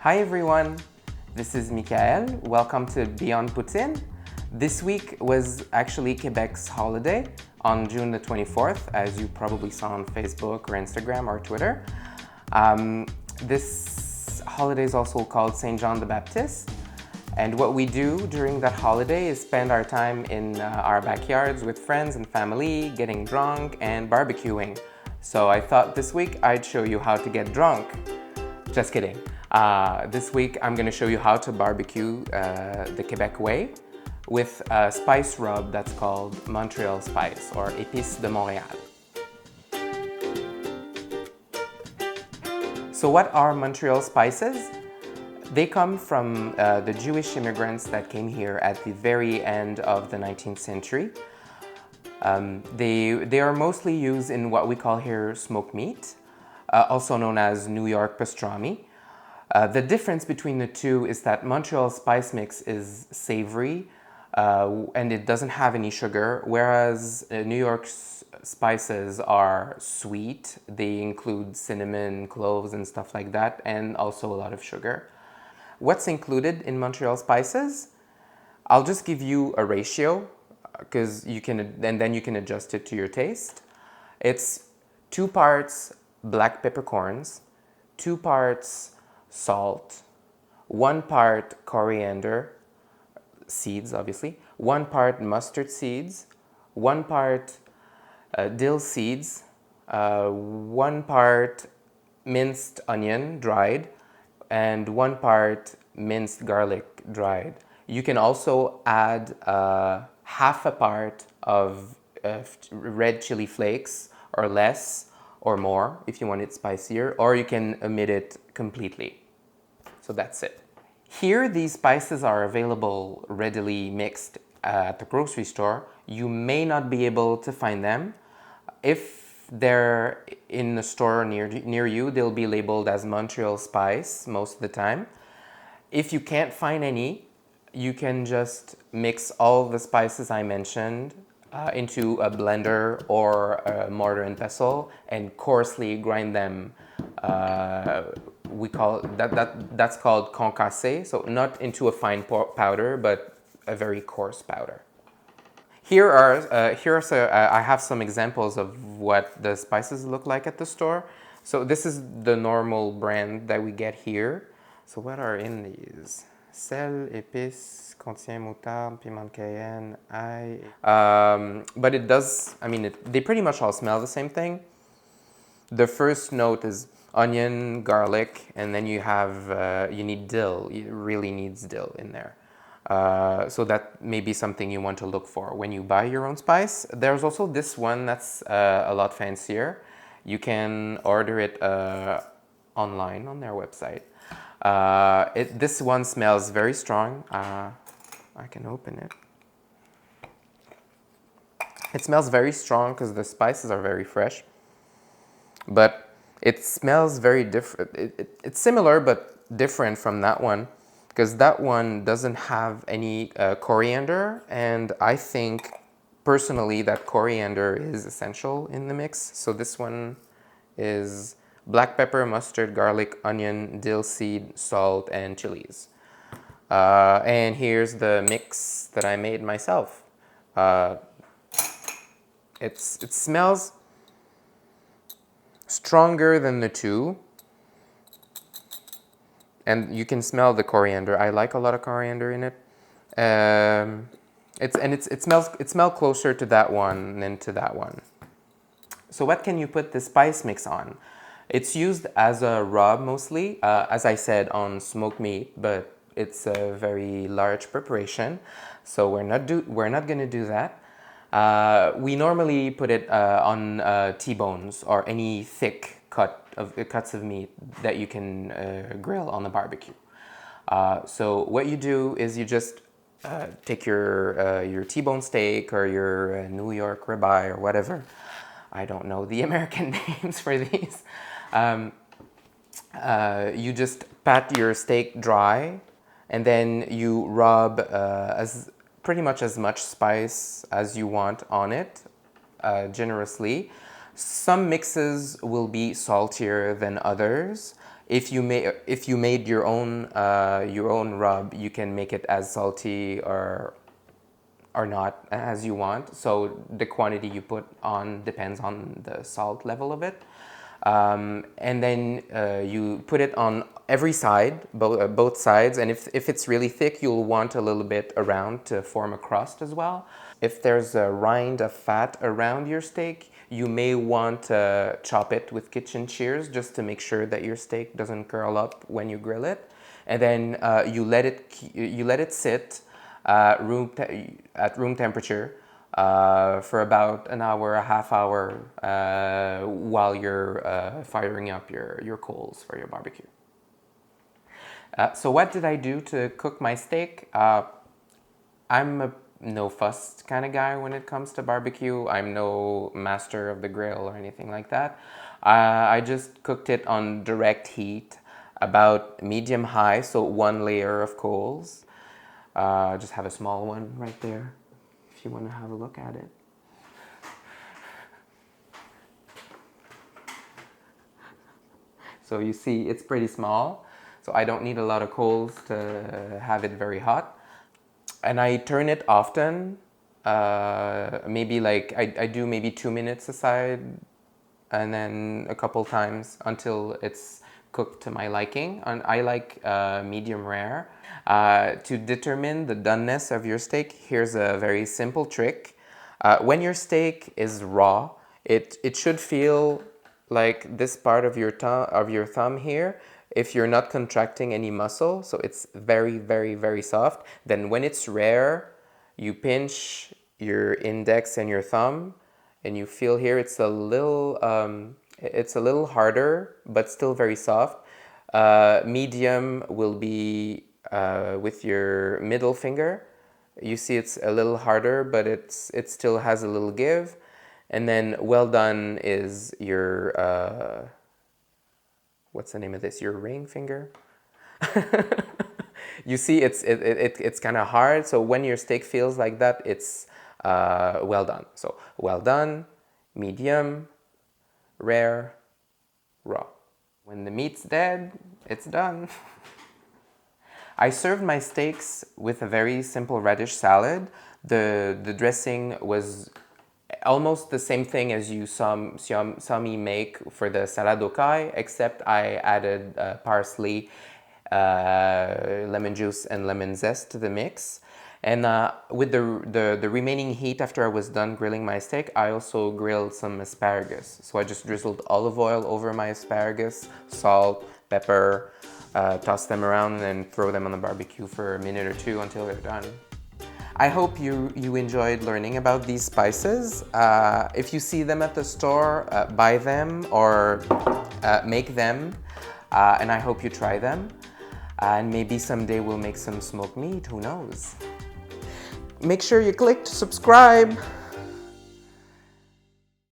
Hi everyone, this is Michael. Welcome to Beyond Poutine. This week was actually Quebec's holiday on June the 24th, as you probably saw on Facebook or Instagram or Twitter. This holiday is also called Saint John the Baptist. And what we do during that holiday is spend our time in our backyards with friends and family, getting drunk and barbecuing. So I thought this week I'd show you how to get drunk. Just kidding. This week I'm going to show you how to barbecue the Quebec way with a spice rub that's called Montreal spice or épices de Montréal. So what are Montreal spices? They come from the Jewish immigrants that came here at the very end of the 19th century. They are mostly used in what we call here smoked meat, also known as New York pastrami. The difference between the two is that Montreal spice mix is savory and it doesn't have any sugar, whereas New York's spices are sweet. They include cinnamon, cloves, and stuff like that, and also a lot of sugar. What's included in Montreal spices? I'll just give you a ratio because then you can adjust it to your taste. It's 2 parts black peppercorns, 2 parts salt, 1 part coriander seeds, obviously, 1 part mustard seeds, 1 part dill seeds, 1 part minced onion dried, and 1 part minced garlic dried. You can also add half a part of red chili flakes or less or more if you want it spicier, or you can omit it completely. So that's it. Here, these spices are available readily mixed at the grocery store. You may not be able to find them. If they're in a store near you, they'll be labeled as Montreal spice most of the time. If you can't find any, you can just mix all the spices I mentioned into a blender or a mortar and pestle and coarsely grind them. We call that's called concassé, so not into a fine powder, but a very coarse powder. I have some examples of what the spices look like at the store. So this is the normal brand that we get here. So what are in these? Sel, épices, contient moutarde, piment cayenne, ail. But it does, they pretty much all smell the same thing. The first note is onion, garlic, and then you need dill. It really needs dill in there. So that may be something you want to look for when you buy your own spice. There's also this one that's a lot fancier. You can order it online on their website. This one smells very strong. I can open it. It smells very strong because the spices are very fresh. But it smells very different. It's similar but different from that one because that one doesn't have any coriander, and I think personally that coriander is essential in the mix. So this one is black pepper, mustard, garlic, onion, dill seed, salt, and chilies. And here's the mix that I made myself. It smells stronger than the two, and you can smell the coriander. I like a lot of coriander in it. It smells closer to that one than to that one. So what can you put the spice mix on? It's used as a rub mostly, as I said, on smoked meat, but it's a very large preparation, so we're not going to do that. We normally put it on T-bones or any thick cuts of meat that you can grill on the barbecue. So what you do is you just take your T-bone steak or your New York ribeye or whatever. I don't know the American names for these. You just pat your steak dry, and then you rub pretty much as much spice as you want on it, generously. Some mixes will be saltier than others. If you made your own rub, you can make it as salty or not as you want. So the quantity you put on depends on the salt level of it. And then you put it on every side, both sides. And if it's really thick, you'll want a little bit around to form a crust as well. If there's a rind of fat around your steak, you may want to chop it with kitchen shears just to make sure that your steak doesn't curl up when you grill it. And then you let it sit at room temperature for about an hour, a half hour, while you're firing up your coals for your barbecue. So what did I do to cook my steak? I'm a no fuss kind of guy when it comes to barbecue. I'm no master of the grill or anything like that. I just cooked it on direct heat, about medium high, so one layer of coals. Just have a small one right there if you want to have a look at it. So you see it's pretty small, so I don't need a lot of coals to have it very hot. And I turn it often, maybe like I do maybe 2 minutes aside, and then a couple times until it's cooked to my liking. And I like medium rare. To determine the doneness of your steak, here's a very simple trick. When your steak is raw, it should feel like this part of your thumb here. If you're not contracting any muscle, so it's very, very, very soft. Then when it's rare, you pinch your index and your thumb, and you feel here it's a little harder, but still very soft. Medium will be with your middle finger. You see it's a little harder, but it still has a little give. And then well done is your what's the name of this? Your ring finger. You see, it's kind of hard. So when your steak feels like that, it's well done. So well done, medium, rare, raw. When the meat's dead, it's done. I served my steaks with a very simple radish salad. The dressing was almost the same thing as you saw me make for the salade au caille, except I added parsley, lemon juice, and lemon zest to the mix. And with the remaining heat after I was done grilling my steak, I also grilled some asparagus. So I just drizzled olive oil over my asparagus, salt, pepper, toss them around, and throw them on the barbecue for a minute or two until they're done. I hope you enjoyed learning about these spices. If you see them at the store, buy them or make them, and I hope you try them. And maybe someday we'll make some smoked meat, who knows? Make sure you click to subscribe.